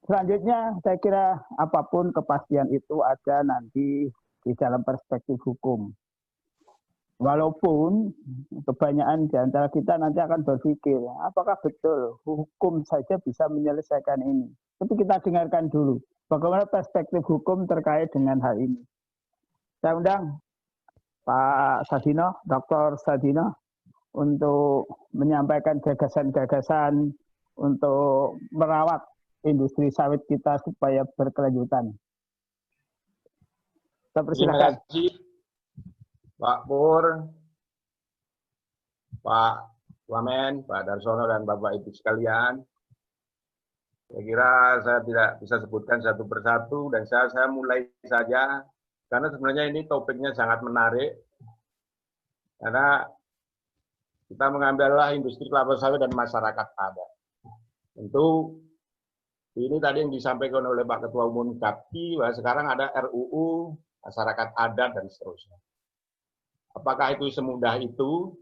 Selanjutnya saya kira apapun kepastian itu ada nanti di dalam perspektif hukum. Walaupun kebanyakan di antara kita nanti akan berpikir, apakah betul hukum saja bisa menyelesaikan ini? Tapi kita dengarkan dulu, bagaimana perspektif hukum terkait dengan hal ini. Saya undang Pak Sadino, Dr. Sadino, untuk menyampaikan gagasan-gagasan untuk merawat industri sawit kita supaya berkelanjutan. Saya persilakan. Terima kasih Pak Pur, Pak Wamen, Pak Darsono, dan Bapak Ibu sekalian. Saya kira saya tidak bisa sebutkan satu persatu, dan saya mulai saja, karena sebenarnya ini topiknya sangat menarik, karena kita mengambillah industri kelapa sawit dan masyarakat adat. Tentu ini tadi yang disampaikan oleh Pak Ketua Umum KAPI, bahwa sekarang ada RUU, masyarakat adat, dan seterusnya. Apakah itu semudah itu?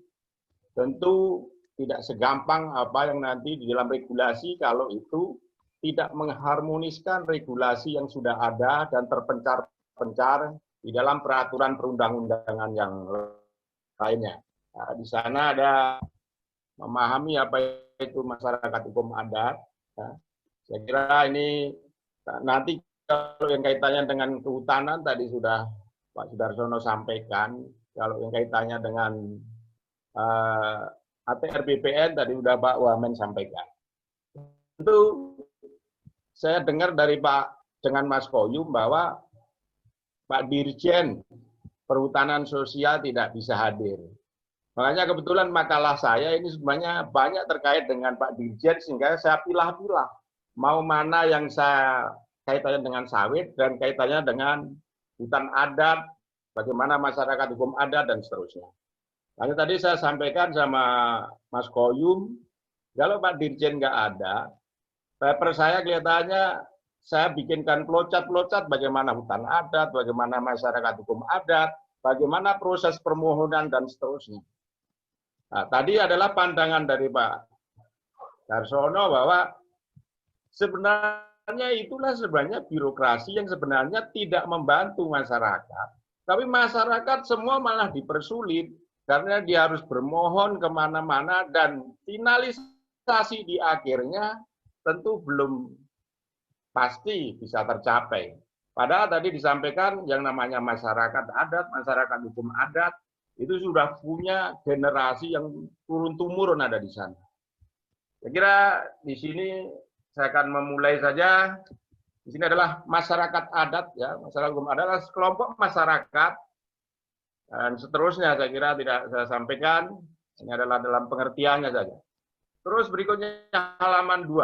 Tentu tidak segampang apa yang nanti di dalam regulasi kalau itu tidak mengharmoniskan regulasi yang sudah ada dan terpencar-pencar di dalam peraturan perundang-undangan yang lainnya. Nah, di sana ada memahami apa itu masyarakat hukum adat. Ya. Saya kira ini nanti kalau yang kaitannya dengan kehutanan tadi sudah Pak Sudarsono sampaikan. Kalau yang kaitannya dengan ATR BPN tadi sudah Pak Wamen sampaikan. Tentu saya dengar dari Pak dengan Mas Koyum bahwa Pak Dirjen Perhutanan Sosial tidak bisa hadir. Makanya kebetulan makalah saya ini sebenarnya banyak terkait dengan Pak Dirjen, sehingga saya pilah-pilah mau mana yang saya kaitannya dengan sawit dan kaitannya dengan hutan adat, bagaimana masyarakat hukum adat, dan seterusnya. Lalu tadi saya sampaikan sama Mas Koyum, kalau Pak Dirjen nggak ada, paper saya kelihatannya saya bikinkan flow-chart bagaimana hutan adat, bagaimana masyarakat hukum adat, bagaimana proses permohonan, dan seterusnya. Nah, tadi adalah pandangan dari Pak Darsono bahwa sebenarnya itulah sebenarnya birokrasi yang sebenarnya tidak membantu masyarakat. Tapi masyarakat semua malah dipersulit karena dia harus bermohon kemana-mana dan finalisasi di akhirnya tentu belum pasti bisa tercapai. Padahal tadi disampaikan yang namanya masyarakat adat, masyarakat hukum adat, itu sudah punya generasi yang turun-temurun ada di sana. Saya kira di sini saya akan memulai saja. Di sini adalah masyarakat adat, ya, masyarakat hukum adat adalah sekelompok masyarakat dan seterusnya. Saya kira tidak saya sampaikan. Ini adalah dalam pengertiannya saja. Terus berikutnya halaman 2.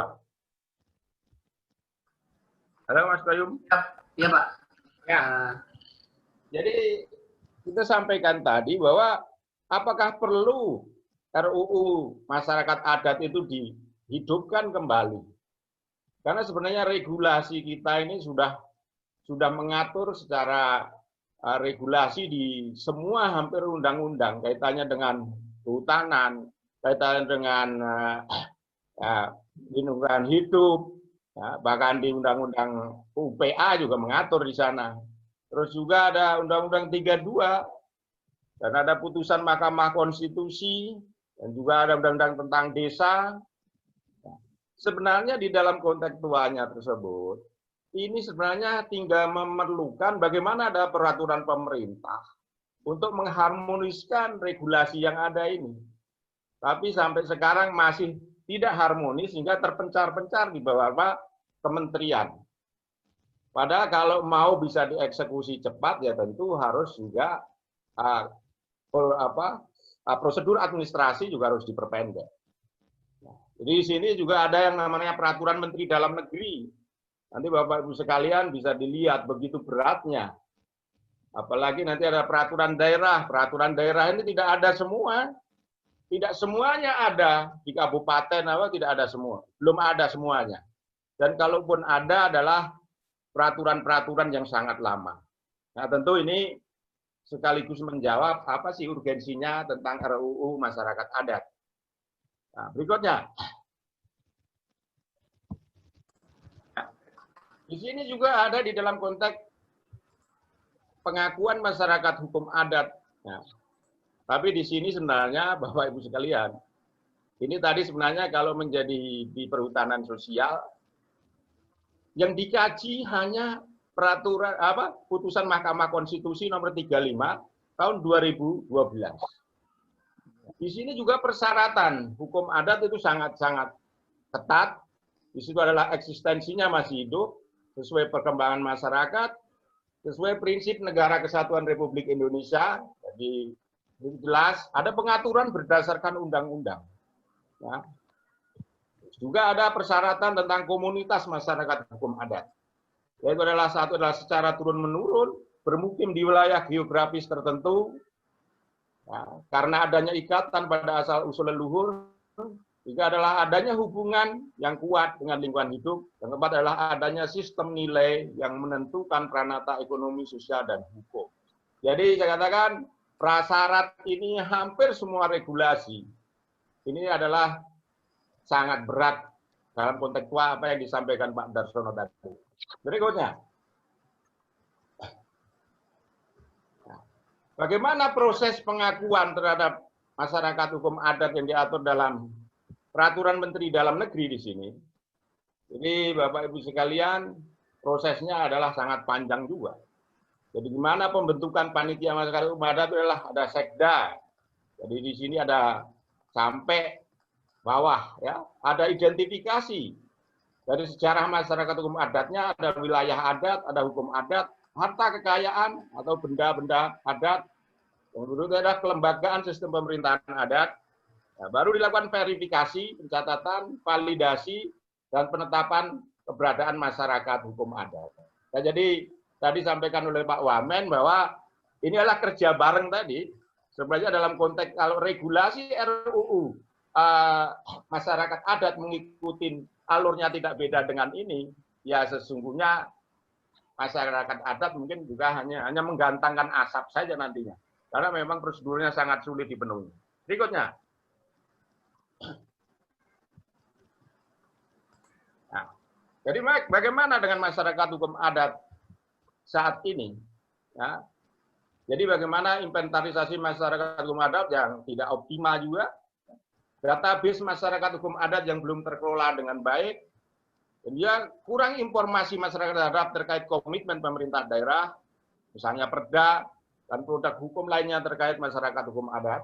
Halo Mas Koyum. Ya Pak. Ya. Jadi kita sampaikan tadi bahwa apakah perlu RUU masyarakat adat itu dihidupkan kembali? Karena sebenarnya regulasi kita ini sudah mengatur secara regulasi di semua hampir undang-undang, kaitannya dengan kehutanan, kaitannya dengan lingkungan hidup, ya, bahkan di undang-undang UPA juga mengatur di sana. Terus juga ada undang-undang 32 dan ada putusan Mahkamah Konstitusi dan juga ada undang-undang tentang desa. Sebenarnya di dalam kontekstualnya tersebut, ini sebenarnya tinggal memerlukan bagaimana ada peraturan pemerintah untuk mengharmoniskan regulasi yang ada ini. Tapi sampai sekarang masih tidak harmonis sehingga terpencar-pencar di beberapa kementerian. Padahal kalau mau bisa dieksekusi cepat ya tentu harus juga prosedur administrasi juga harus diperpendek. Jadi di sini juga ada yang namanya peraturan Menteri Dalam Negeri. Nanti Bapak Ibu sekalian bisa dilihat begitu beratnya. Apalagi nanti ada peraturan daerah. Peraturan daerah ini tidak ada semua. Tidak semuanya ada di kabupaten tidak ada semua. Belum ada semuanya. Dan kalaupun ada adalah peraturan-peraturan yang sangat lama. Nah, tentu ini sekaligus menjawab apa sih urgensinya tentang RUU masyarakat adat. Nah, berikutnya. Di sini juga ada di dalam konteks pengakuan masyarakat hukum adat. Nah, tapi di sini sebenarnya Bapak Ibu sekalian, ini tadi sebenarnya kalau menjadi di perhutanan sosial, yang dikaji hanya peraturan putusan Mahkamah Konstitusi nomor 35 tahun 2012. Di sini juga persyaratan hukum adat itu sangat-sangat ketat. Di situ adalah eksistensinya masih hidup, sesuai perkembangan masyarakat, sesuai prinsip Negara Kesatuan Republik Indonesia. Jadi jelas ada pengaturan berdasarkan undang-undang. Ya. Juga ada persyaratan tentang komunitas masyarakat hukum adat. Yaitu adalah satu adalah secara turun-menurun, bermukim di wilayah geografis tertentu, ya, karena adanya ikatan pada asal usul leluhur. Tiga adalah adanya hubungan yang kuat dengan lingkungan hidup. Yang keempat adalah adanya sistem nilai yang menentukan pranata ekonomi, sosial, dan hukum. Jadi saya katakan prasyarat ini hampir semua regulasi. Ini adalah sangat berat dalam konteks apa yang disampaikan Pak Darsono tadi. Berikutnya. Bagaimana proses pengakuan terhadap masyarakat hukum adat yang diatur dalam Peraturan Menteri Dalam Negeri di sini? Jadi Bapak Ibu sekalian, prosesnya adalah sangat panjang juga. Jadi gimana pembentukan panitia masyarakat hukum adat adalah ada sekda. Jadi di sini ada sampai bawah, ya, ada identifikasi dari sejarah masyarakat hukum adatnya, ada wilayah adat, ada hukum adat, harta kekayaan atau benda-benda adat. Yang berikutnya adalah kelembagaan sistem pemerintahan adat. Nah, baru dilakukan verifikasi, pencatatan, validasi, dan penetapan keberadaan masyarakat hukum adat. Nah, jadi tadi sampaikan oleh Pak Wamen bahwa ini adalah kerja bareng tadi. Sebenarnya dalam konteks kalau regulasi RUU masyarakat adat mengikuti alurnya tidak beda dengan ini, ya sesungguhnya masyarakat adat mungkin juga hanya menggantangkan asap saja nantinya. Karena memang prosedurnya sangat sulit dipenuhi. Berikutnya. Nah, jadi bagaimana dengan masyarakat hukum adat saat ini? Ya. Jadi bagaimana inventarisasi masyarakat hukum adat yang tidak optimal juga, database masyarakat hukum adat yang belum terkelola dengan baik, dan dia kurang informasi masyarakat adat terkait komitmen pemerintah daerah, misalnya perda dan produk hukum lainnya terkait masyarakat hukum adat.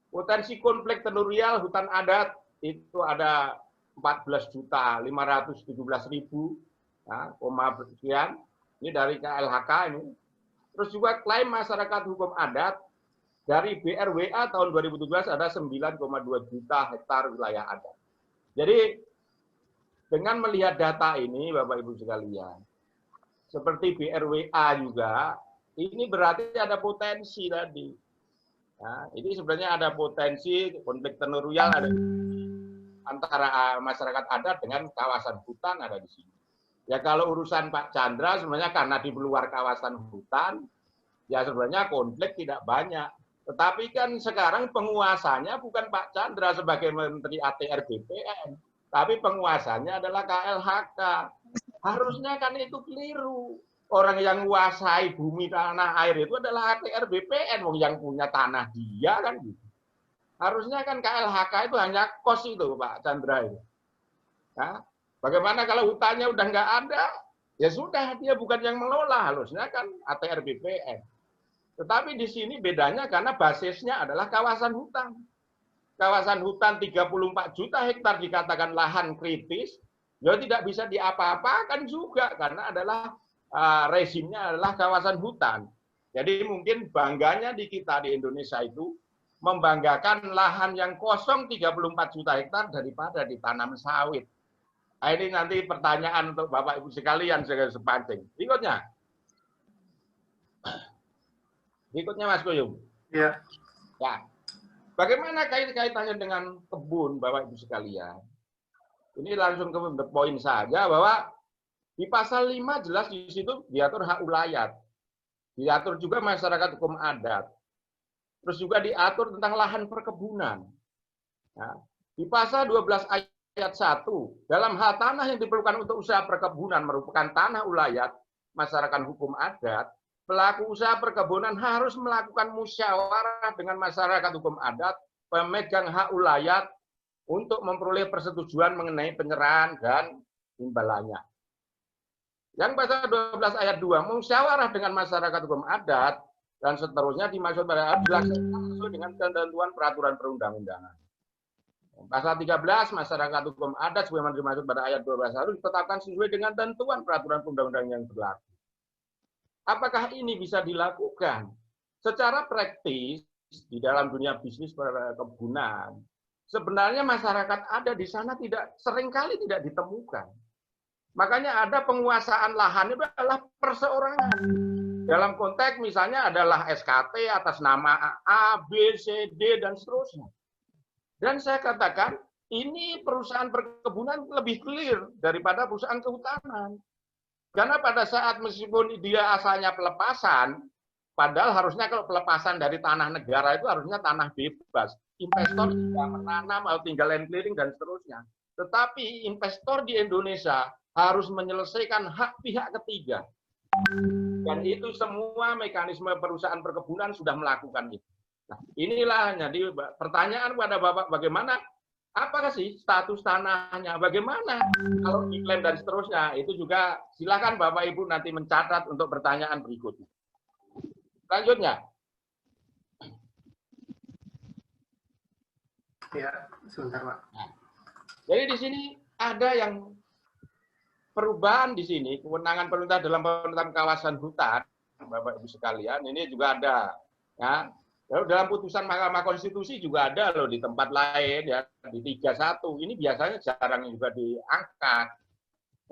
Potensi konflik tenurial hutan adat itu ada 14.517.000, ya, sekian. Ini dari KLHK ini. Terus juga klaim masyarakat hukum adat dari BRWA tahun 2017 ada 9,2 juta hektar wilayah adat. Jadi dengan melihat data ini, Bapak Ibu sekalian, seperti BRWA juga, ini berarti ada potensi tadi. Nah, ini sebenarnya ada potensi konflik tenurial ada antara masyarakat adat dengan kawasan hutan ada di sini. Ya kalau urusan Pak Chandra sebenarnya karena di luar kawasan hutan, ya sebenarnya konflik tidak banyak. Tetapi kan sekarang penguasanya bukan Pak Chandra sebagai Menteri ATR BPN, tapi penguasanya adalah KLHK. Harusnya kan itu keliru. Orang yang menguasai bumi tanah air itu adalah ATR BPN, yang punya tanah dia kan gitu. Harusnya kan KLHK itu hanya kos itu Pak Chandra itu. Nah, bagaimana kalau hutannya udah nggak ada? Ya sudah, dia bukan yang mengelola, harusnya kan ATR BPN. Tetapi di sini bedanya karena basisnya adalah kawasan hutan. Kawasan hutan 34 juta hektar dikatakan lahan kritis, ya tidak bisa diapa-apakan juga karena adalah rezimnya adalah kawasan hutan. Jadi mungkin bangganya di kita di Indonesia itu membanggakan lahan yang kosong 34 juta hektar daripada ditanam sawit. Nah, ini nanti pertanyaan untuk Bapak Ibu sekalian sepanjang. Berikutnya. Berikutnya Mas Kuyung. Ya. Ya. Bagaimana kaitannya dengan kebun Bapak Ibu sekalian? Ini langsung ke poin saja bahwa di pasal 5 jelas di situ diatur hak ulayat. Diatur juga masyarakat hukum adat. Terus juga diatur tentang lahan perkebunan. Nah, di pasal 12 ayat ayat 1, dalam hal tanah yang diperlukan untuk usaha perkebunan merupakan tanah ulayat masyarakat hukum adat, pelaku usaha perkebunan harus melakukan musyawarah dengan masyarakat hukum adat, pemegang hak ulayat untuk memperoleh persetujuan mengenai penyerahan dan imbalannya. Yang pasal 12 ayat 2, musyawarah dengan masyarakat hukum adat dan seterusnya dimaksud pada dilaksanakan sesuai dengan ketentuan peraturan perundang-undangan. Pasal 13, masyarakat hukum adat sebagaimana dimaksud pada ayat 12 harus ditetapkan sesuai dengan ketentuan peraturan perundang-undangan yang berlaku. Apakah ini bisa dilakukan? Secara praktis, di dalam dunia bisnis perkebunan, sebenarnya masyarakat ada di sana seringkali tidak ditemukan. Makanya ada penguasaan lahan itu adalah perseorangan. Dalam konteks misalnya adalah SKT atas nama A, B, C, D, dan seterusnya. Dan saya katakan, ini perusahaan perkebunan lebih clear daripada perusahaan kehutanan. Karena pada saat meskipun dia asalnya pelepasan, padahal harusnya kalau pelepasan dari tanah negara itu harusnya tanah bebas. Investor tidak menanam atau tinggal land clearing dan seterusnya. Tetapi investor di Indonesia harus menyelesaikan hak pihak ketiga. Dan itu semua mekanisme perusahaan perkebunan sudah melakukan itu. Nah, inilah jadi pertanyaan pada Bapak, bagaimana apakah sih status tanahnya, bagaimana kalau diklaim dan seterusnya, itu juga silakan Bapak Ibu nanti mencatat untuk pertanyaan berikutnya. Selanjutnya. Ya, sebentar Pak. Nah, jadi di sini ada yang perubahan di sini, kewenangan pemerintah dalam penetapan kawasan hutan, Bapak Ibu sekalian, ini juga ada. Ya. Lalu dalam putusan Mahkamah Konstitusi juga ada loh di tempat lain ya, di 31. Ini biasanya jarang juga diangkat.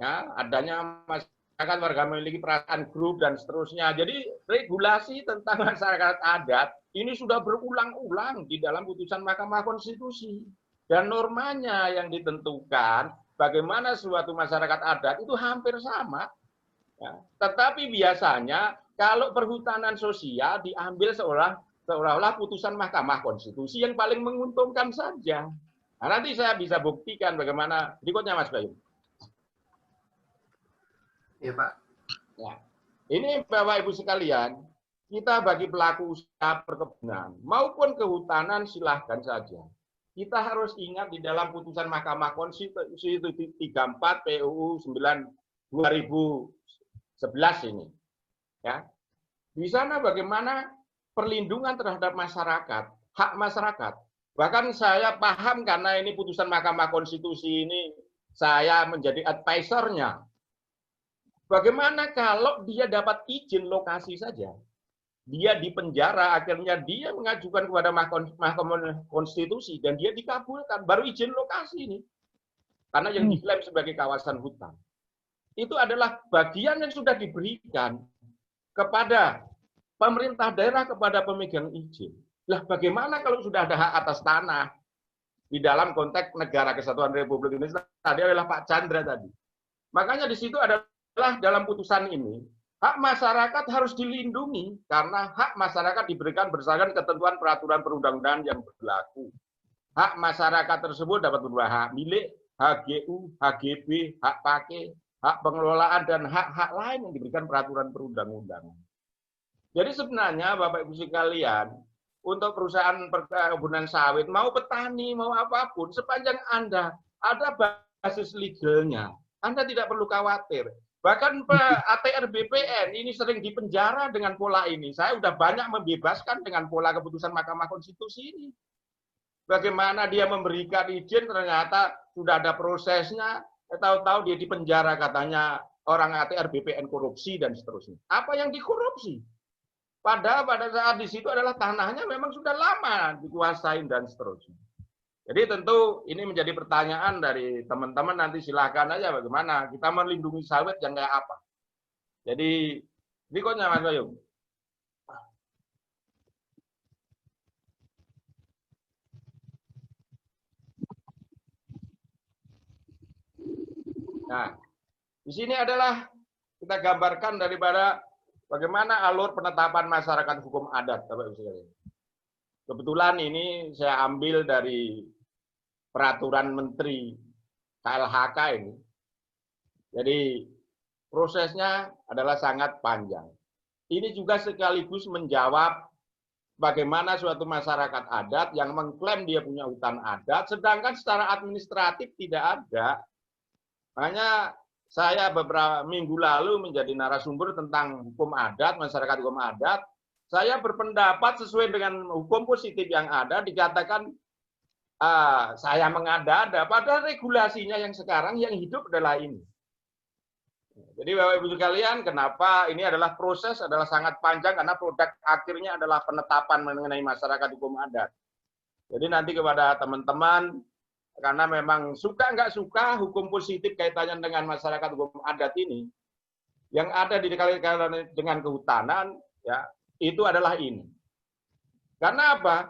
Ya, adanya masyarakat warga memiliki perasaan grup dan seterusnya. Jadi regulasi tentang masyarakat adat ini sudah berulang-ulang di dalam putusan Mahkamah Konstitusi. Dan normanya yang ditentukan bagaimana suatu masyarakat adat itu hampir sama. Ya. Tetapi biasanya kalau perhutanan sosial diambil seolah-olah putusan Mahkamah Konstitusi yang paling menguntungkan saja. Nah, nanti saya bisa buktikan bagaimana berikutnya, Mas Bayu. Iya, Pak. Ya. Ini Bapak Ibu sekalian, kita bagi pelaku usaha perkebunan maupun kehutanan silahkan saja. Kita harus ingat di dalam putusan Mahkamah Konstitusi itu 34 PUU 2011 ini. Ya. Di sana bagaimana perlindungan terhadap masyarakat, hak masyarakat. Bahkan saya paham karena ini putusan Mahkamah Konstitusi ini saya menjadi advisornya. Bagaimana kalau dia dapat izin lokasi saja? Dia dipenjara, akhirnya dia mengajukan kepada Mahkamah Konstitusi dan dia dikabulkan, baru izin lokasi ini. Karena yang diklaim sebagai kawasan hutan. Itu adalah bagian yang sudah diberikan kepada pemerintah daerah, kepada pemegang izin. Lah bagaimana kalau sudah ada hak atas tanah di dalam konteks Negara Kesatuan Republik Indonesia? Tadi adalah Pak Chandra tadi. Makanya di situ adalah dalam putusan ini, hak masyarakat harus dilindungi karena hak masyarakat diberikan berdasarkan ketentuan peraturan perundang-undangan yang berlaku. Hak masyarakat tersebut dapat berupa hak milik, HGU, HGB, hak pakai, hak pengelolaan, dan hak-hak lain yang diberikan peraturan perundang-undangan. Jadi sebenarnya Bapak Ibu sekalian, untuk perusahaan perkebunan sawit, mau petani, mau apapun, sepanjang Anda ada basis legalnya, Anda tidak perlu khawatir. Bahkan ATR BPN ini sering dipenjara dengan pola ini. Saya sudah banyak membebaskan dengan pola keputusan Mahkamah Konstitusi ini. Bagaimana dia memberikan izin, ternyata sudah ada prosesnya, tahu-tahu dia dipenjara katanya orang ATR BPN korupsi dan seterusnya. Apa yang dikorupsi? Padahal pada saat di situ adalah tanahnya memang sudah lama dikuasain dan seterusnya. Jadi tentu ini menjadi pertanyaan dari teman-teman, nanti silakan aja bagaimana kita melindungi sawit yang kayak apa. Jadi berikutnya Mas Bayu. Nah, di sini adalah kita gambarkan daripada bagaimana alur penetapan masyarakat hukum adat, Bapak Ibu sekalian. Kebetulan ini saya ambil dari peraturan Menteri KLHK ini. Jadi prosesnya adalah sangat panjang. Ini juga sekaligus menjawab bagaimana suatu masyarakat adat yang mengklaim dia punya hutan adat, sedangkan secara administratif tidak ada. Makanya saya beberapa minggu lalu menjadi narasumber tentang hukum adat, masyarakat hukum adat. Saya berpendapat sesuai dengan hukum positif yang ada, dikatakan saya mengada-ada, padahal regulasinya yang sekarang yang hidup adalah ini. Jadi Bapak Ibu sekalian, kenapa ini adalah proses adalah sangat panjang karena produk akhirnya adalah penetapan mengenai masyarakat hukum adat. Jadi nanti kepada teman-teman, karena memang suka nggak suka hukum positif kaitannya dengan masyarakat hukum adat ini, yang ada di dengan kehutanan, ya itu adalah ini. Karena apa?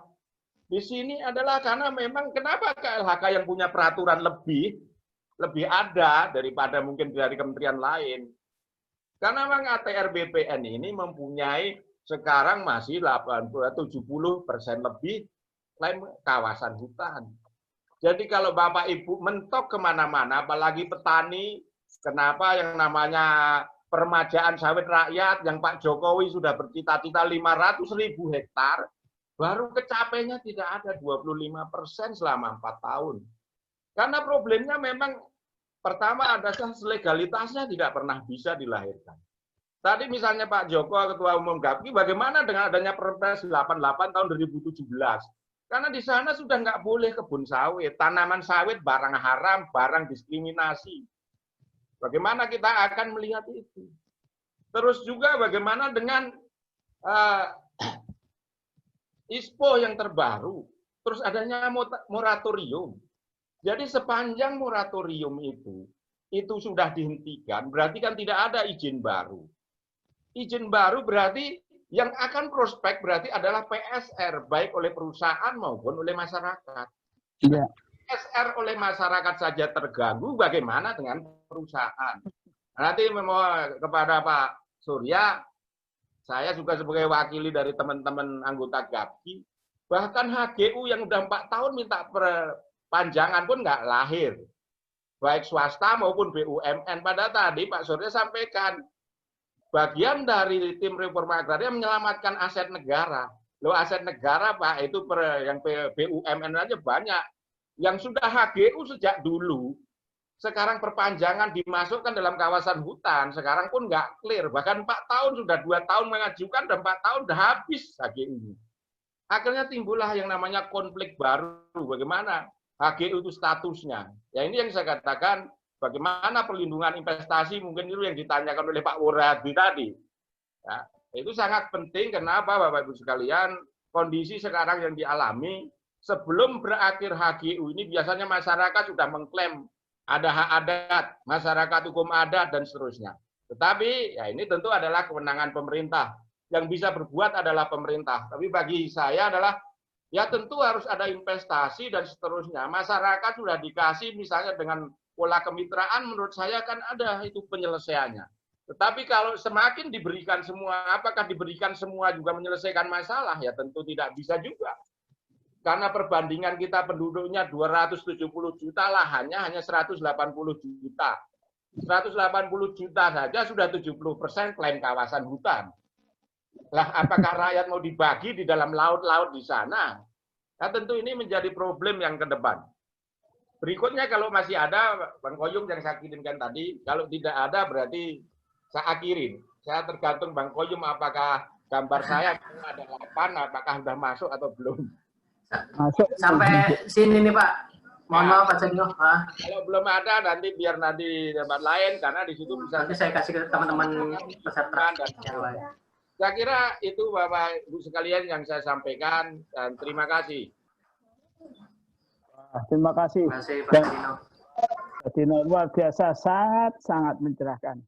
Di sini adalah karena memang kenapa KLHK yang punya peraturan lebih ada daripada mungkin dari kementerian lain. Karena memang ATR BPN ini mempunyai sekarang masih 70% lebih klaim kawasan hutan. Jadi kalau Bapak Ibu mentok kemana-mana, apalagi petani, kenapa yang namanya permajaan sawit rakyat yang Pak Jokowi sudah bercita-cita 500.000 hektar, baru kecapainya tidak ada 25% selama 4 tahun. Karena problemnya memang pertama adalah legalitasnya tidak pernah bisa dilahirkan. Tadi misalnya Pak Joko, Ketua Umum GAPKI, bagaimana dengan adanya Perpres 88 tahun 2017? Karena di sana sudah nggak boleh kebun sawit, tanaman sawit barang haram, barang diskriminasi. Bagaimana kita akan melihat itu? Terus juga bagaimana dengan ISPO yang terbaru, terus adanya moratorium. Jadi sepanjang moratorium itu sudah dihentikan, berarti kan tidak ada izin baru. Izin baru berarti yang akan prospek berarti adalah PSR, baik oleh perusahaan maupun oleh masyarakat. Ya. PSR oleh masyarakat saja terganggu, bagaimana dengan perusahaan? Nanti kepada Pak Surya, saya juga sebagai wakili dari teman-teman anggota GAPKI, bahkan HGU yang udah 4 tahun minta perpanjangan pun nggak lahir. Baik swasta maupun BUMN. Pada tadi Pak Surya sampaikan, bagian dari tim reforma agraria menyelamatkan aset negara. Loh aset negara Pak, itu yang BUMN aja banyak. Yang sudah HGU sejak dulu, sekarang perpanjangan dimasukkan dalam kawasan hutan, sekarang pun nggak clear. Bahkan 4 tahun, sudah 2 tahun mengajukan, dan 4 tahun sudah habis HGU. Akhirnya timbullah yang namanya konflik baru. Bagaimana HGU itu statusnya? Ya ini yang saya katakan, bagaimana perlindungan investasi, mungkin itu yang ditanyakan oleh Pak Wuradi tadi. Ya, itu sangat penting, kenapa Bapak Ibu sekalian, kondisi sekarang yang dialami, sebelum berakhir HGU ini biasanya masyarakat sudah mengklaim ada hak adat, masyarakat hukum adat, dan seterusnya. Tetapi ya ini tentu adalah kewenangan pemerintah. Yang bisa berbuat adalah pemerintah. Tapi bagi saya adalah ya tentu harus ada investasi dan seterusnya. Masyarakat sudah dikasih misalnya dengan pola kemitraan, menurut saya kan ada itu penyelesaiannya. Tetapi kalau semakin diberikan semua, apakah diberikan semua juga menyelesaikan masalah? Ya tentu tidak bisa juga. Karena perbandingan kita penduduknya 270 juta, lahannya hanya 180 juta. 180 juta saja sudah 70% klaim kawasan hutan. Lah, apakah rakyat mau dibagi di dalam laut-laut di sana? Nah, tentu ini menjadi problem yang ke depan. Berikutnya kalau masih ada, Bang Koyum yang saya kirimkan tadi, kalau tidak ada berarti saya akhirin. Saya tergantung Bang Koyum apakah gambar saya ada 8, apakah sudah masuk atau belum. Masuk. Sampai sini nih Pak. Mohon maaf Pak Cengyo. Kalau belum ada nanti biar nanti tempat lain karena di situ bisa Nanti saya kasih ke teman-teman peserta yang lain. Saya kira itu Bapak Ibu sekalian yang saya sampaikan dan terima kasih. Terima kasih. Terima kasih Pak Dino. Dino luar biasa, sangat mencerahkan.